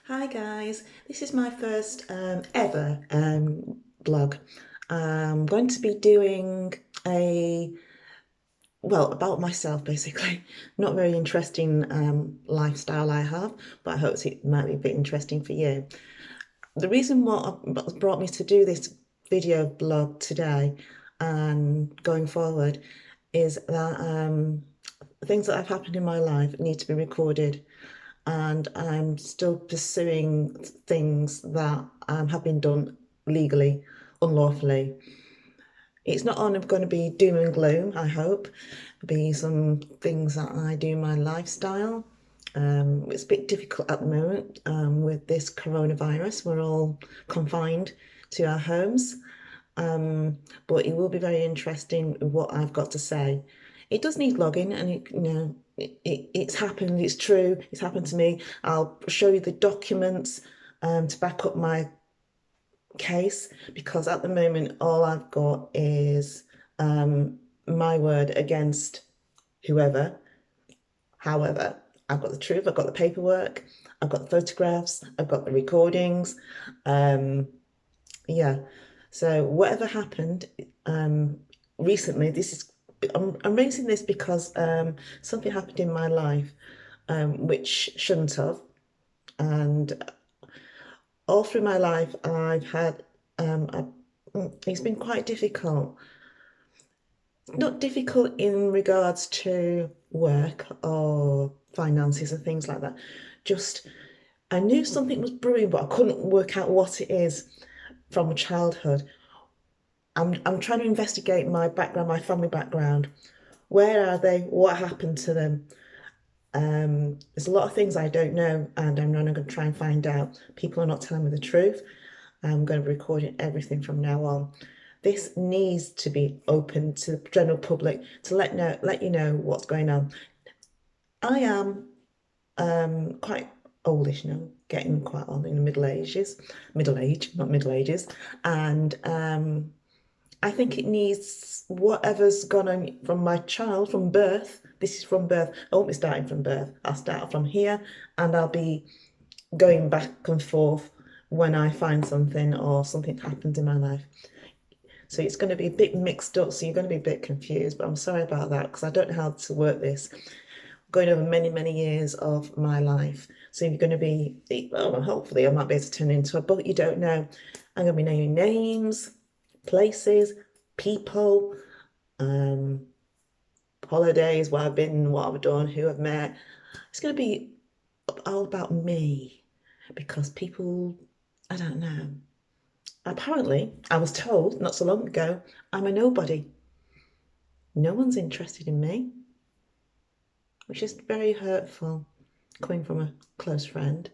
Hi guys, this is my first ever blog. I'm going to be doing about myself basically. Not very interesting lifestyle I have, but I hope it might be a bit interesting for you. The reason what brought me to do this video blog today and going forward is that things that have happened in my life need to be recorded, and I'm still pursuing things that have been done legally, unlawfully. It's not only going to be doom and gloom, I hope. There'll be some things that I do in my lifestyle. It's a bit difficult at the moment with this coronavirus. We're all confined to our homes. But it will be very interesting what I've got to say. It does need logging, and it's happened. It's true. It's happened to me. I'll show you the documents to back up my case, because at the moment all I've got is my word against whoever. However, I've got the truth. I've got the paperwork. I've got the photographs. I've got the recordings. Um, yeah. So whatever happened recently, I'm raising this because something happened in my life which shouldn't have, and all through my life I've had it's been quite difficult. Not difficult in regards to work or finances and things like that. Just I knew something was brewing, but I couldn't work out what it is from childhood. I'm trying to investigate my background, my family background. Where are they? What happened to them? There's a lot of things I don't know, and I'm not going to try and find out. People are not telling me the truth. I'm going to be recording everything from now on. This needs to be open to the general public to let you know what's going on. I am quite oldish now, getting quite on in the middle age, not middle ages, and I think it needs whatever's gone on from my child, from birth. This is from birth. I won't be starting from birth. I'll start from here, and I'll be going back and forth when I find something or something happens in my life. So it's going to be a bit mixed up. So you're going to be a bit confused, but I'm sorry about that because I don't know how to work this. Going over many, many years of my life. So you're going to be, well, hopefully I might be able to turn it into a book. You don't know. I'm going to be naming names, places, people, um, holidays, where I've been, what I've done, who I've met. It's going to be all about me because people, I don't know. Apparently, I was told not so long ago, I'm a nobody. No one's interested in me, which is very hurtful coming from a close friend.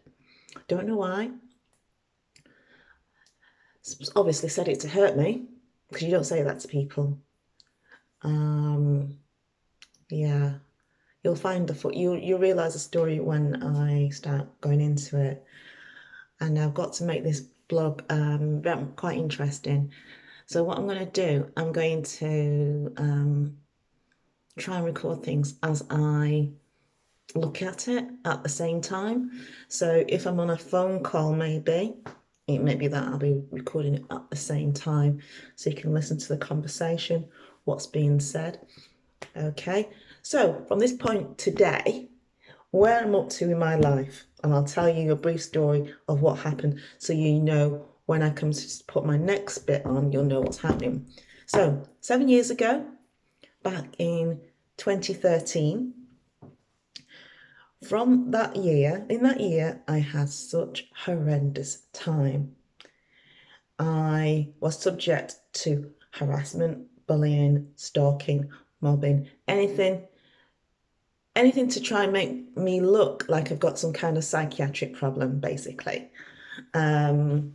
Don't know why. Obviously said it to hurt me because you don't say that to people. Um, yeah, you'll find you'll realize the story when I start going into it. And I've got to make this blog quite interesting. So what I'm going to do, I'm going to try and record things as I look at it at the same time. So if I'm on a phone call, maybe it may be that I'll be recording it at the same time so you can listen to the conversation, what's being said. Okay, so from this point today, where I'm up to in my life, and I'll tell you a brief story of what happened so you know when I come to put my next bit on, you'll know what's happening. So 7 years ago, back in 2013, from that year, in that year, I had such horrendous time. I was subject to harassment, bullying, stalking, mobbing, anything to try and make me look like I've got some kind of psychiatric problem, basically. Um,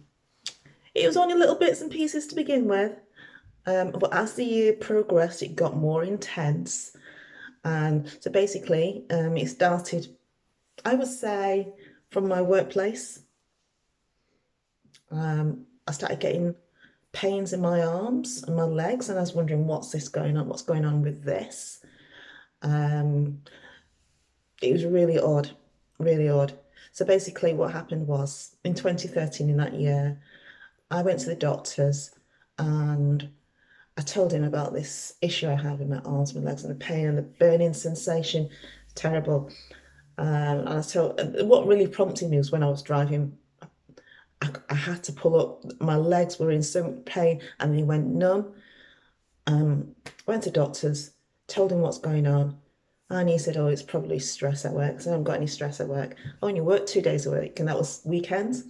it was only little bits and pieces to begin with, but as the year progressed, it got more intense. And so basically, it started, I would say, from my workplace. I started getting pains in my arms and my legs, and I was wondering, what's this going on? What's going on with this? Um, it was really odd, really odd. So basically what happened was in 2013, in that year, I went to the doctors and I told him about this issue I have in my arms, my legs, and the pain and the burning sensation. Terrible. And I told, what really prompted me was when I was driving, I had to pull up. My legs were in so much pain and they went numb. Went to doctors, told him what's going on. And he said, oh, it's probably stress at work. So I haven't got any stress at work. I only work 2 days a week, and that was weekends.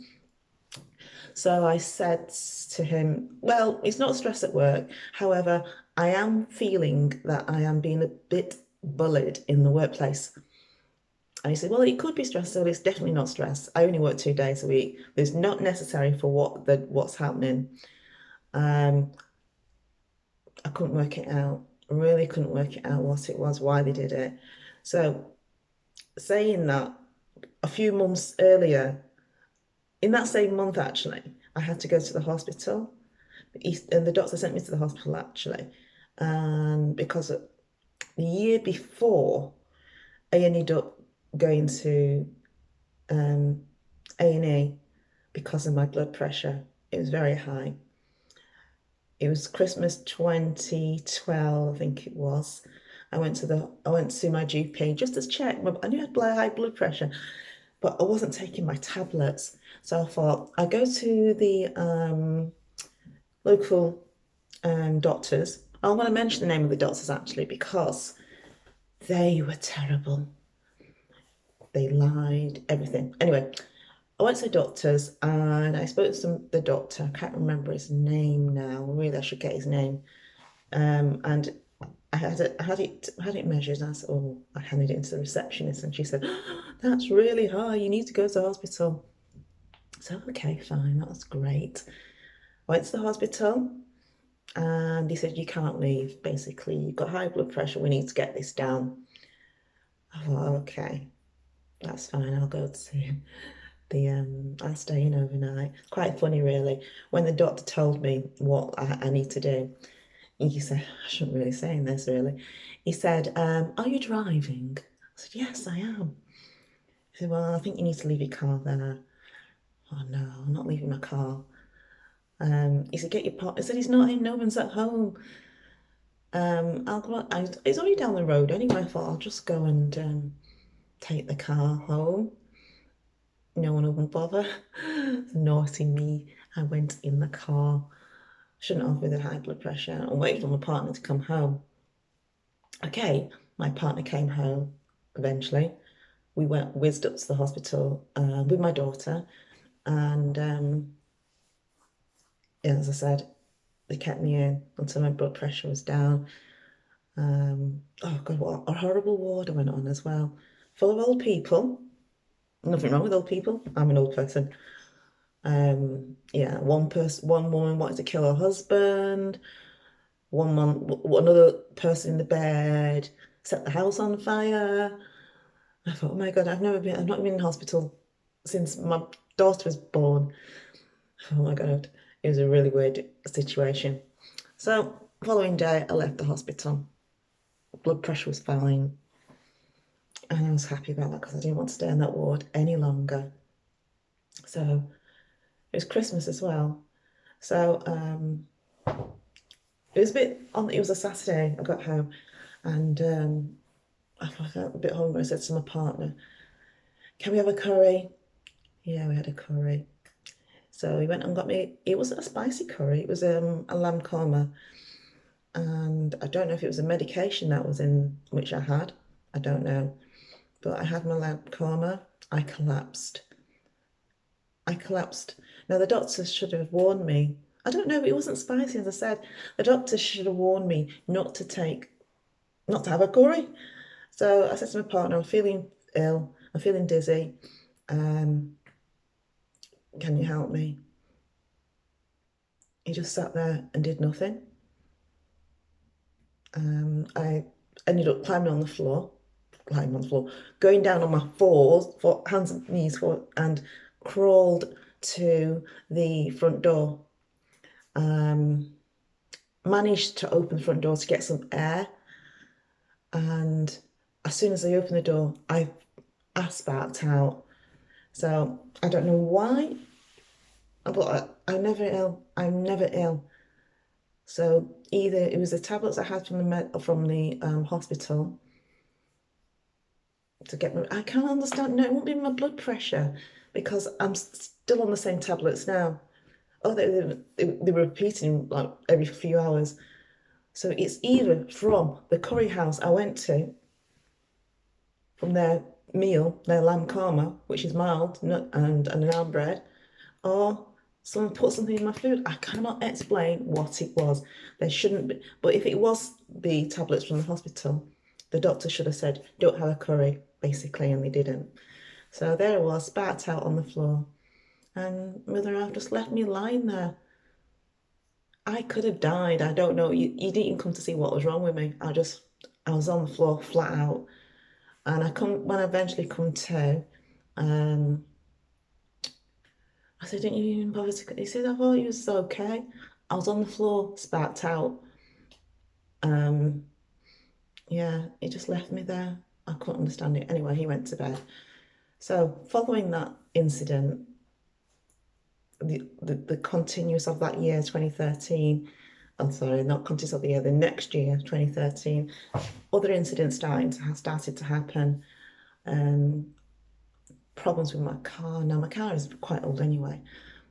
So I said to him, well, it's not stress at work. However, I am feeling that I am being a bit bullied in the workplace. And he said, well, it could be stress, so it's definitely not stress. I only work 2 days a week. It's not necessary for what's happening. I couldn't work it out. Really couldn't work it out what it was, why they did it. So saying that, a few months earlier, in that same month actually, I had to go to the hospital. And the doctor sent me to the hospital actually, because the year before, I ended up going to A&E because of my blood pressure. It was very high. It was Christmas 2012, I think it was. I went to see my GP just to check. I knew I had high blood pressure, but I wasn't taking my tablets. So I thought I go to the local doctors. I'm going to mention the name of the doctors actually because they were terrible. They lied, everything. Anyway, I went to the doctors and I spoke to the doctor. I can't remember his name now. Really, I should get his name. And I had it measured, and I said, oh, I handed it into the receptionist, and she said, oh, that's really high. You need to go to the hospital. So okay, fine, that's great. I went to the hospital, and they said you can't leave. Basically, you've got high blood pressure. We need to get this down. I thought, okay, that's fine. I'll go to I'll stay in overnight. Quite funny, really. When the doctor told me what I need to do, he said, I shouldn't really say this really. He said, are you driving? I said, yes, I am. He said, well, I think you need to leave your car there. Oh no, I'm not leaving my car. He said, get your pot. I said, he's not in, no one's at home. I'll go on. It's only down the road anyway. I thought I'll just go and take the car home. No one will bother. Naughty me. I went in the car. Shouldn't have with a high blood pressure and waited for my partner to come home. Okay, my partner came home eventually. We whizzed up to the hospital with my daughter, and yeah, as I said, they kept me in until my blood pressure was down. Oh God, what a horrible ward I went on as well. Full of old people. Nothing wrong with old people. I'm an old person. Yeah, one woman wanted to kill her husband. Another person in the bed set the house on fire. I thought, oh my God, I've not been in hospital since my daughter was born. Oh my God, it was a really weird situation. So, following day, I left the hospital. Blood pressure was fine. And I was happy about that because I didn't want to stay in that ward any longer. So, it was Christmas as well. So, it was it was a Saturday. I got home and I felt a bit hungry. I said to my partner, can we have a curry? Yeah, we had a curry. So he went and got me, it wasn't a spicy curry, it was a lamb korma. And I don't know if it was a medication that was in, which I had. I don't know. But I had my lamb korma. I collapsed. I collapsed. Now, the doctors should have warned me. I don't know, it wasn't spicy, as I said. The doctors should have warned me not to have a curry. So I said to my partner, I'm feeling ill, I'm feeling dizzy. Can you help me? He just sat there and did nothing. I ended up climbing on the floor, going down on my hands and knees, and crawled to the front door. Managed to open the front door to get some air, and as soon as I opened the door, I spat out So I don't know why, but I'm never ill. I'm never ill. So either it was the tablets I had from the hospital to get me. I can't understand. No, it won't be my blood pressure because I'm still on the same tablets now. Oh, they were repeating like every few hours. So it's either from the curry house I went to, from their meal, their lamb korma, which is mild and an naan bread, or someone put something in my food. I cannot explain what it was. There shouldn't be, but if it was the tablets from the hospital, the doctor should have said, don't have a curry, basically, and they didn't. So there I was, spat out on the floor, and Mother Earth just left me lying there. I could have died. I don't know. You didn't even come to see what was wrong with me. I was on the floor flat out. And when I eventually come to, um, I said, didn't you even bother to, he said, I thought you was okay. I was on the floor, spat out. Um, yeah, he just left me there. I couldn't understand it. Anyway, he went to bed. So following that incident, the continuous of that year, 2013, I'm sorry, not continuous of the year, the next year, 2013, other incidents started to happen. Problems with my car. Now my car is quite old anyway,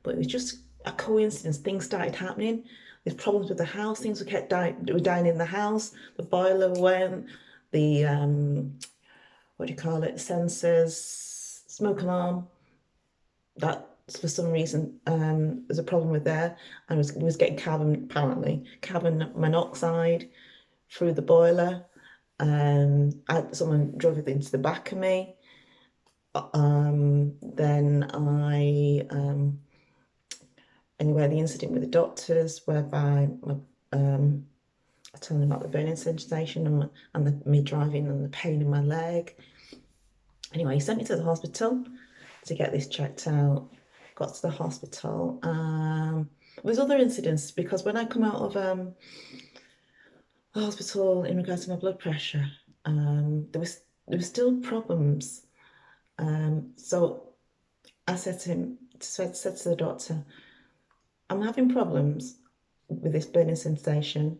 but it was just a coincidence. Things started happening. There's problems with the house. Things were dying in the house. The boiler went. The what do you call it? Sensors, smoke alarm. That for some reason there's a problem with there, and was getting carbon monoxide through the boiler. Someone drove it into the back of me. Then anyway, the incident with the doctors, whereby I told them about the burning sensation and me driving and the pain in my leg. Anyway, he sent me to the hospital to get this checked out. Got to the hospital. There's other incidents because when I come out of the hospital in regards to my blood pressure, there were still problems. So I said to the doctor, I'm having problems with this burning sensation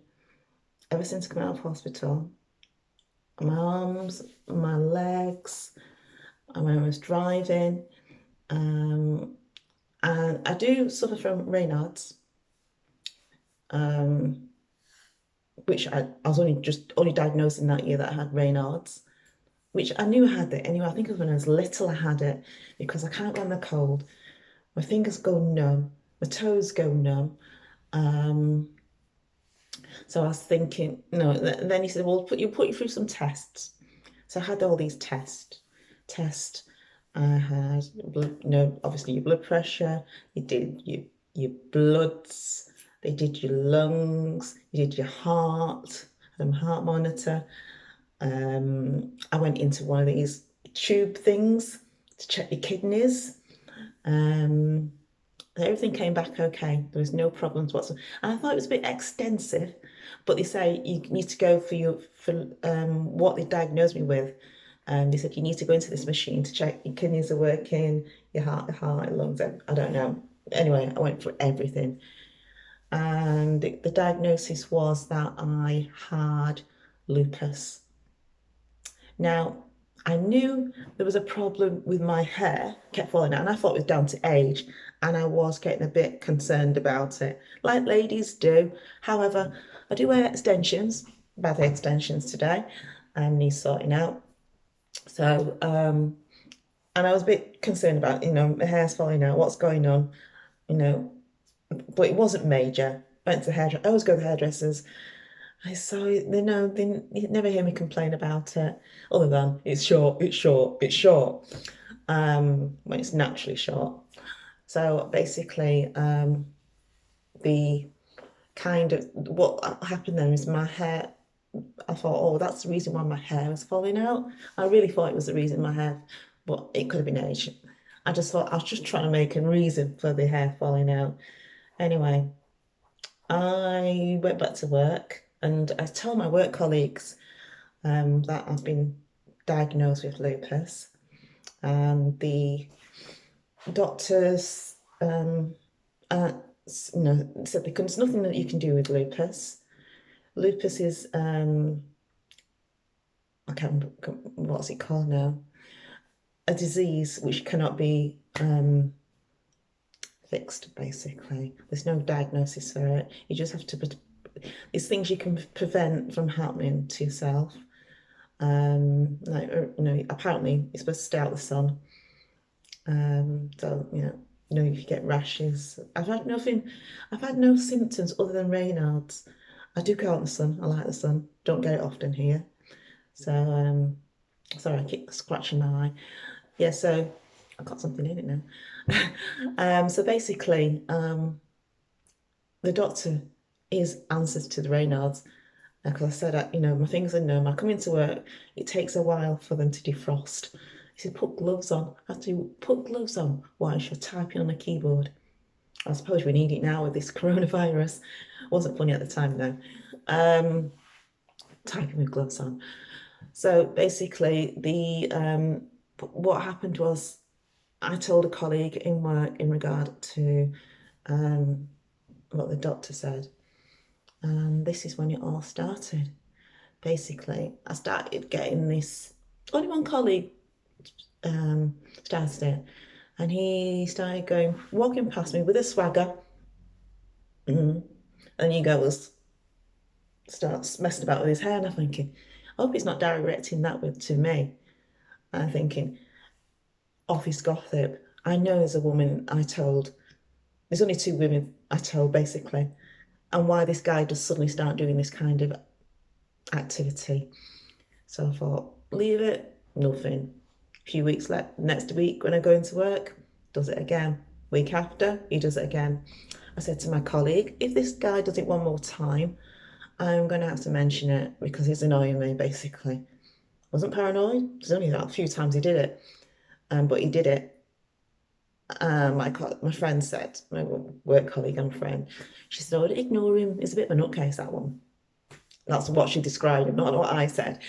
ever since coming out of hospital. My arms, my legs, when I was driving, and I do suffer from Raynaud's, which I was only diagnosed in that year that I had Raynaud's, which I knew I had it anyway. I think it was when I was little I had it because I can't go in the cold. My fingers go numb, my toes go numb. So I was thinking, no. And then he said, "Well, put you through some tests." So I had all these tests. I had obviously your blood pressure. You did your bloods. They did your lungs. You did your heart. Heart monitor. I went into one of these tube things to check your kidneys. Everything came back okay. There was no problems whatsoever. And I thought it was a bit extensive, but they say you need to go for what they diagnosed me with. They said you need to go into this machine to check your kidneys are working, your heart, lungs. I don't know. Anyway, I went for everything, and the diagnosis was that I had lupus. Now, I knew there was a problem with my hair, kept falling out, and I thought it was down to age, and I was getting a bit concerned about it, like ladies do. However, I do wear extensions, bath extensions today, and need sorting out. So, and I was a bit concerned about, my hair's falling out, what's going on, but it wasn't major. Went to hairdresser. I always go to hairdressers. I saw they never hear me complain about it, other than it's short, it's short, it's short. When it's naturally short. So basically, the kind of what happened then is my hair. I thought, oh, that's the reason why my hair was falling out. I really thought it was the reason my hair, but it could have been age. I just thought I was just trying to make a reason for the hair falling out. Anyway, I went back to work and I told my work colleagues that I've been diagnosed with lupus. And doctors, said there's nothing that you can do with lupus. Lupus is, I can't remember, what's it called now? A disease which cannot be fixed, basically. There's no diagnosis for it. You just have to, it's things you can prevent from happening to yourself. Like, apparently you're supposed to stay out of the sun. So, if you get rashes. I've had no symptoms other than Raynaud's. I do go out in the sun. I like the sun. Don't get it often here. So, sorry, I keep scratching my eye. Yeah, so I've got something in it now. So basically, the doctor is answers to the Raynaud's. Because I said, my fingers are numb. I come into work, it takes a while for them to defrost. He said, put gloves on. I have to put gloves on while you're typing on a keyboard. I suppose we need it now with this coronavirus. Wasn't funny at the time though. Typing with gloves on. So basically, what happened was I told a colleague in work in regard to what the doctor said. And this is when it all started. Basically, I started getting this. Only one colleague started it, and he started walking past me with a swagger. And he goes, starts messing about with his hair, and I'm thinking, I hope he's not directing that to me. And I'm thinking, office gossip. I know there's a woman I told. There's only two women I told, basically. And why this guy does suddenly start doing this kind of activity. So I thought, leave it, nothing. A few weeks left. Next week when I go into work, does it again. Week after, he does it again. I said to my colleague, if this guy does it one more time, I'm going to have to mention it because he's annoying me, basically. I wasn't paranoid. There's only a few times he did it, but he did it. My friend said, my work colleague and friend, she said, oh, ignore him. He's a bit of a nutcase, that one. That's what she described him, not what I said.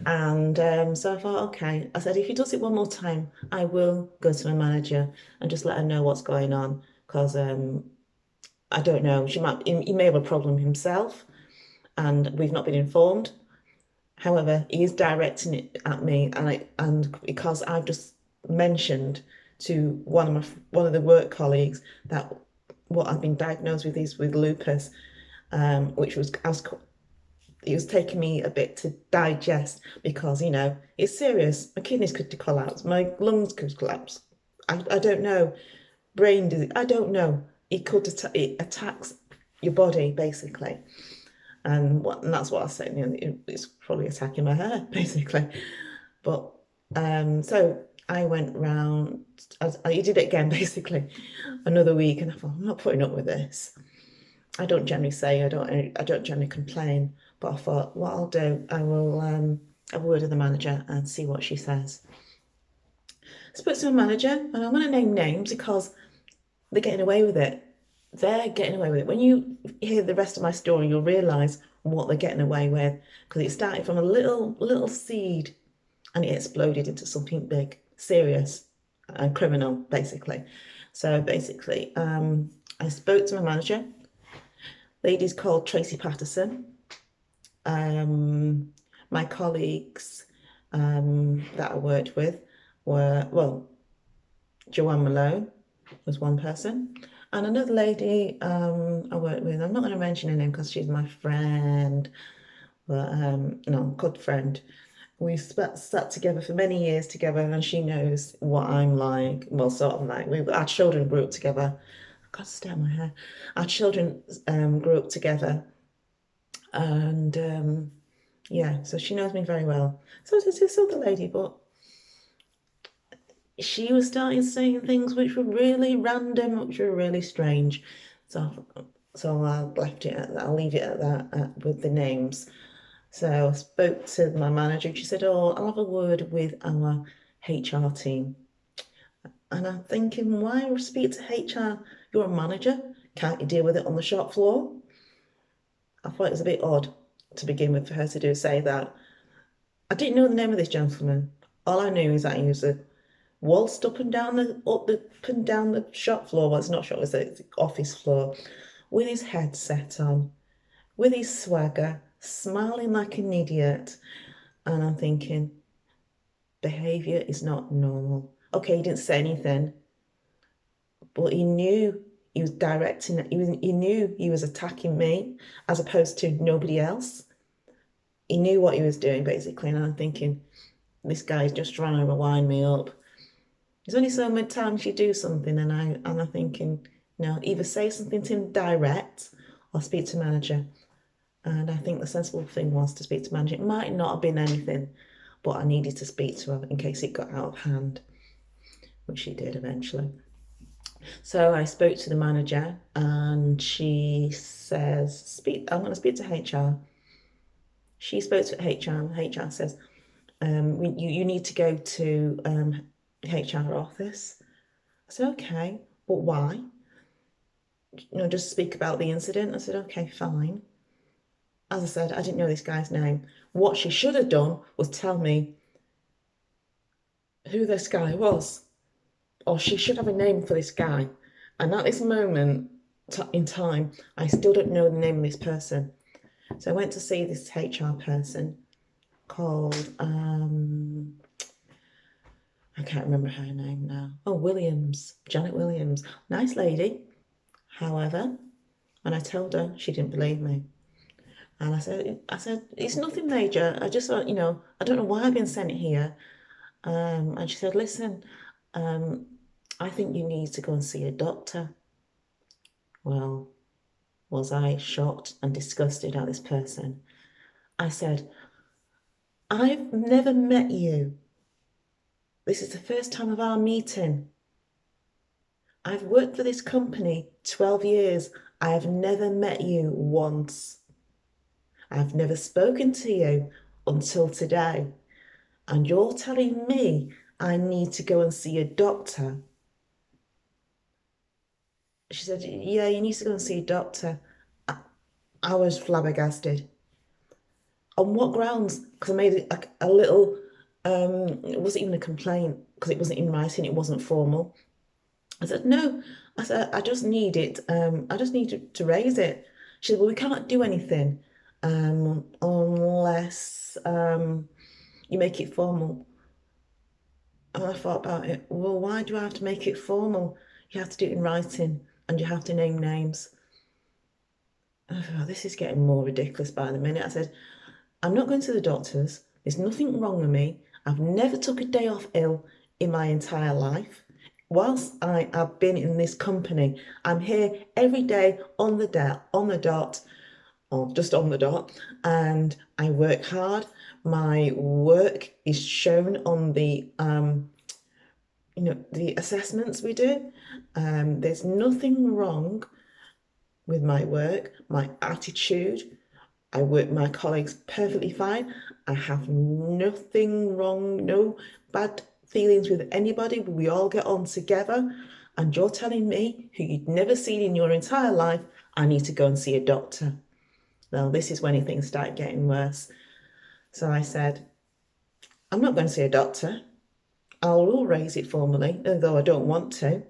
And so I thought, okay. I said, if he does it one more time, I will go to my manager and just let her know what's going on. Because I don't know, he may have a problem himself and we've not been informed. However, he is directing it at me, and because I've just mentioned to one of the work colleagues that what I've been diagnosed with is with lupus, which it was taking me a bit to digest because it's serious. My kidneys could collapse, my lungs could collapse. I don't know, brain disease. I don't know. It attacks your body basically, and that's what I said. It's probably attacking my hair basically, but so I went round. I did it again basically, another week, and I thought I'm not putting up with this. I don't generally say I don't generally complain, but I thought what I'll do, I will have a word with the manager and see what she says. I spoke to my manager, and I'm going to name names because they're getting away with it. They're getting away with it. When you hear the rest of my story, you'll realise what they're getting away with, because it started from a little seed and it exploded into something big, serious and criminal, basically. So basically, I spoke to my manager. Lady's called Tracy Patterson. My colleagues that I worked with were, well, Joanne Malone was one person, and another lady I worked with. I'm not going to mention her name because she's my friend, but no, good friend. We sat together for many years together, and she knows what I'm like. Well, sort of like our children grew up together. I've got to stay on my hair. Our children grew up together, and yeah, so she knows me very well. So does this other lady, but she was starting saying things which were really random, which were really strange. So I'll left it at that. I'll leave it at that with the names. So I spoke to my manager. She said, "Oh, I'll have a word with our HR team." And I'm thinking, why speak to HR? You're a manager. Can't you deal with it on the shop floor? I thought it was a bit odd to begin with for her to say that. I didn't know the name of this gentleman. All I knew is that he was a waltzed up and down the shop floor. Well, it's not shop, it's the office floor, with his headset on, with his swagger, smiling like an idiot. And I'm thinking, behaviour is not normal. Okay, he didn't say anything, but he knew he was directing, he knew he was attacking me as opposed to nobody else. He knew what he was doing, basically. And I'm thinking, this guy's just trying to wind me up. There's only so many times you do something, and I'm thinking, either say something to him direct or speak to manager. And I think the sensible thing was to speak to manager. It might not have been anything, but I needed to speak to her in case it got out of hand, which she did eventually. So I spoke to the manager, and she says, I'm going to speak to HR. She spoke to HR, and HR says, you need to go to HR office. I said, okay, but why? Just speak about the incident. I said, okay, fine. As I said, I didn't know this guy's name. What she should have done was tell me who this guy was, or she should have a name for this guy. And at this moment in time, I still don't know the name of this person. So I went to see this HR person called, I can't remember her name now. Oh, Williams, Janet Williams. Nice lady. However, when I told her, she didn't believe me. And I said, it's nothing major. I just thought, I don't know why I've been sent here. And she said, listen, I think you need to go and see a doctor. Well, was I shocked and disgusted at this person? I said, I've never met you. This is the first time of our meeting. I've worked for this company 12 years. I have never met you once. I've never spoken to you until today. And you're telling me I need to go and see a doctor. She said, yeah, you need to go and see a doctor. I was flabbergasted. On what grounds? Because I made it a little, it wasn't even a complaint because it wasn't in writing, it wasn't formal. I said, no. I said, I just need it. I just need to raise it. She said, well, we can't do anything unless you make it formal. And I thought about it. Well, why do I have to make it formal? You have to do it in writing and you have to name names. And I thought, this is getting more ridiculous by the minute. I said, I'm not going to the doctors. There's nothing wrong with me. I've never took a day off ill in my entire life. Whilst I have been in this company, I'm here every day on the dot, or just on the dot, and I work hard. My work is shown on the the assessments we do. There's nothing wrong with my work, my attitude. I work my colleagues perfectly fine. I have nothing wrong, no bad feelings with anybody. We all get on together. And you're telling me, who you'd never seen in your entire life, I need to go and see a doctor. Well, this is when things start getting worse. So I said, I'm not going to see a doctor. I will raise it formally, although I don't want to.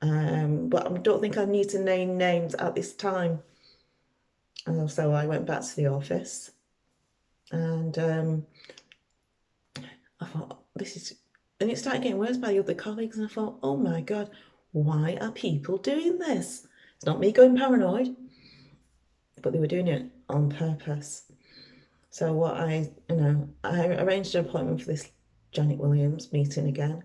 But I don't think I need to name names at this time. So I went back to the office, and I thought, and it started getting worse by the other colleagues, and I thought, oh my God, why are people doing this? It's not me going paranoid, but they were doing it on purpose. So what I arranged an appointment for this Janet Williams meeting again.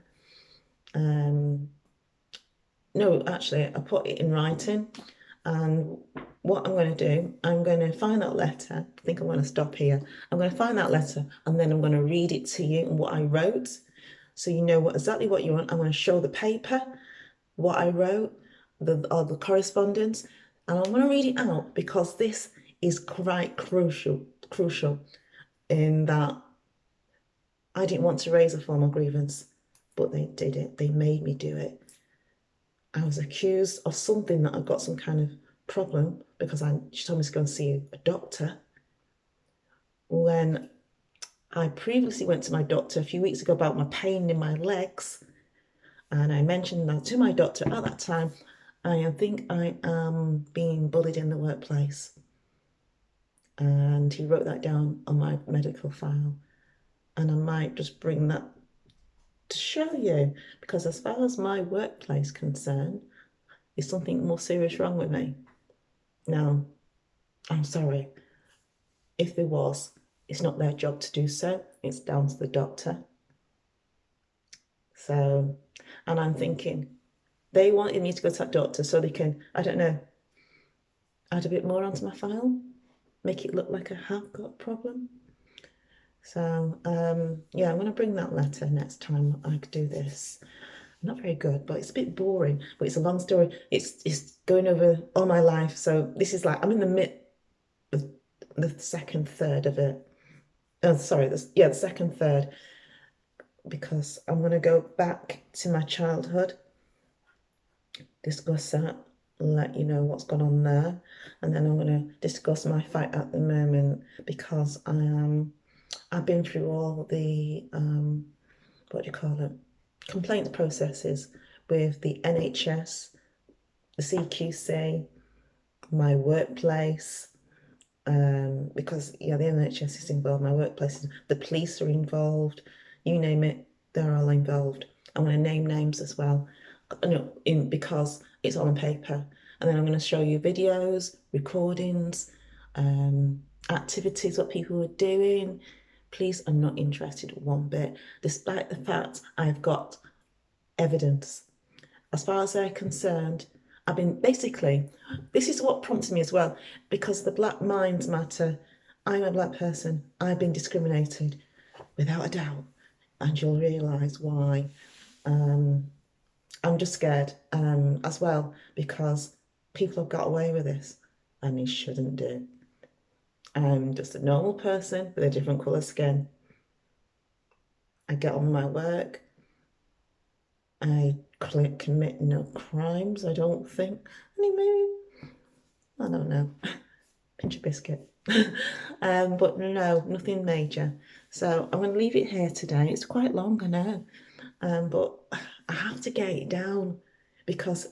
No, actually, I put it in writing. And what I'm going to do, I'm going to find that letter. I think I'm going to stop here. I'm going to find that letter and then I'm going to read it to you and what I wrote. So you know exactly what you want. I'm going to show the paper, what I wrote, the correspondence. And I'm going to read it out because this is quite crucial in that I didn't want to raise a formal grievance, but they did it. They made me do it. I was accused of something that I've got some kind of problem because she told me to go and see a doctor when I previously went to my doctor a few weeks ago about my pain in my legs, and I mentioned that to my doctor at that time. I think I am being bullied in the workplace, and he wrote that down on my medical file, and I might just bring that to show you, because as far as my workplace is concerned, there's something more serious wrong with me. Now, I'm sorry, if there was, it's not their job to do so, it's down to the doctor. So, and I'm thinking, they wanted me to go to that doctor so they can, I don't know, add a bit more onto my file, make it look like I have got a problem. So, yeah, I'm going to bring that letter next time I do this. Not very good, but it's a bit boring, but it's a long story. It's going over all my life. So this is like, I'm in the second third of it. Oh, sorry, the second third, because I'm going to go back to my childhood, discuss that, let you know what's gone on there, and then I'm going to discuss my fight at the moment, because I've been through all the what do you call it, complaints processes with the NHS, the CQC, my workplace, because yeah, the NHS is involved, my workplace, the police are involved, you name it, they're all involved. I'm going to name names as well, because it's all on paper, and then I'm going to show you videos, recordings, activities, what people were doing. Police are not interested one bit, despite the fact I've got evidence. As far as they're concerned, I've been basically, this is what prompted me as well, because the Black Minds Matter, I'm a black person, I've been discriminated, without a doubt, and you'll realise why. I'm just scared as well, because people have got away with this, and they shouldn't do. I'm just a normal person with a different colour skin. I get on with my work. I commit no crimes, I don't think. Maybe, I don't know. Pinch of biscuit. But no, nothing major. So I'm going to leave it here today. It's quite long, I know. But I have to get it down, because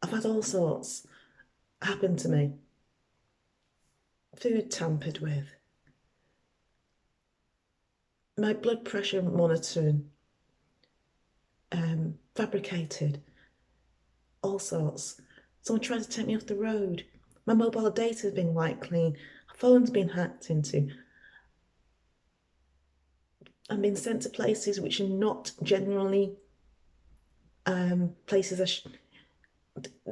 I've had all sorts happen to me. Food tampered with. My blood pressure monitoring fabricated. All sorts. Someone tried to take me off the road. My mobile data has been wiped clean. Phone's been hacked into. I've been sent to places which are not generally places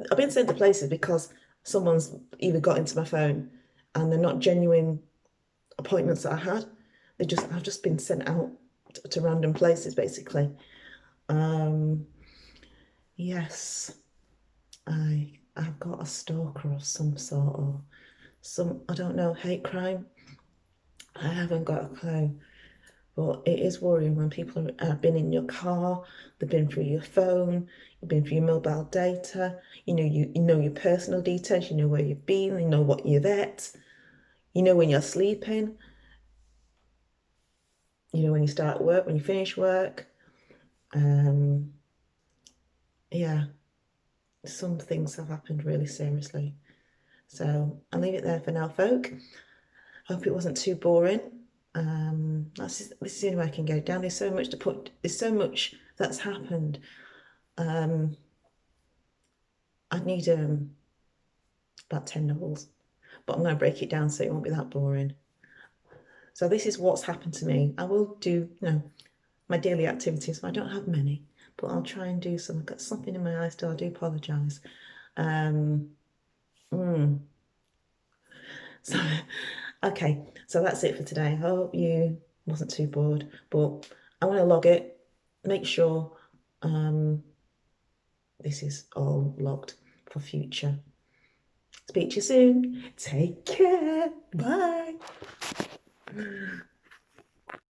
I've been sent to places because someone's either got into my phone and they're not genuine appointments that I had. I've just been sent out to random places, basically. Yes, I've got a stalker of some sort, or I don't know, hate crime. I haven't got a clue. But it is worrying when people have been in your car, they've been through your phone, you've been through your mobile data, you know your personal details, you know where you've been, you know what you've ate, you know when you're sleeping, you know when you start work, when you finish work. Yeah, some things have happened really seriously. So I'll leave it there for now, folk. Hope it wasn't too boring. This is the only way I can get it down. There's so much to put. There's so much that's happened. I need about 10 novels, but I'm going to break it down so it won't be that boring. So this is what's happened to me. I will do, my daily activities. I don't have many, but I'll try and do some. I've got something in my eye still. I do apologise. So, okay, so that's it for today. I hope you wasn't too bored, but I'm going to log it, make sure this is all logged for future. Speak to you soon. Take care. Bye.